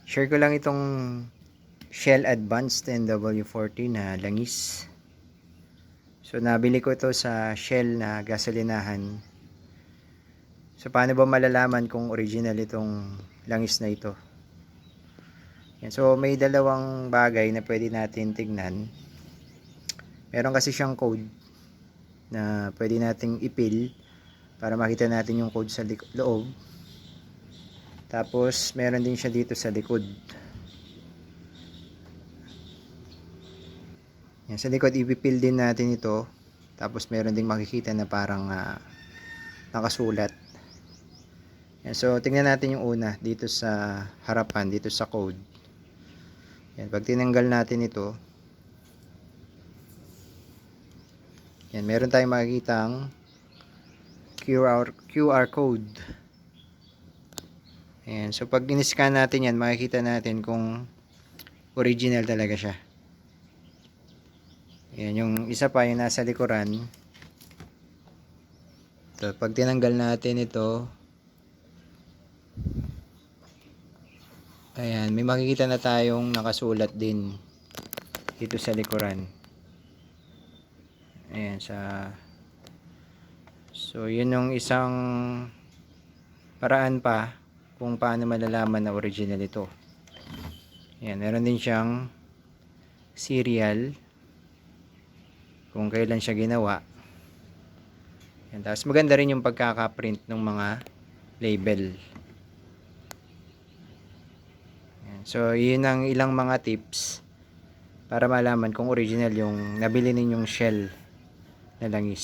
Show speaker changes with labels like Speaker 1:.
Speaker 1: Share ko lang itong Shell Advanced NW40 na langis. So nabili ko ito sa Shell na gasolinahan. So paano ba malalaman kung original itong langis na ito? Yan. So may dalawang bagay na pwede natin tignan. Meron kasi siyang code na pwede nating ipil para makita natin yung code sa loob. Tapos meron din siya dito sa likod. Yan, sa likod ipipil din natin ito. Tapos meron ding makikita na parang nakasulat. Yan, so tingnan natin yung una dito sa harapan, dito sa code. Yan, pag tinanggal natin ito, yan, meron tayong makikitang QR code. Ayan, so pag in-scan natin yan, makikita natin kung original talaga siya. Ayan, yung isa pa yung nasa likuran. So, pag tinanggal natin ito, ayan, may makikita na tayong nakasulat din dito sa likuran. Ayan, so yun yung isang paraan pa kung paano malalaman na original ito. Ayan, meron din siyang serial kung kailan siya ginawa. Ayan, tapos maganda rin yung pagkaka-print ng mga label. Ayan, so yun ang ilang mga tips para malaman kung original yung nabili ninyong Shell na langis.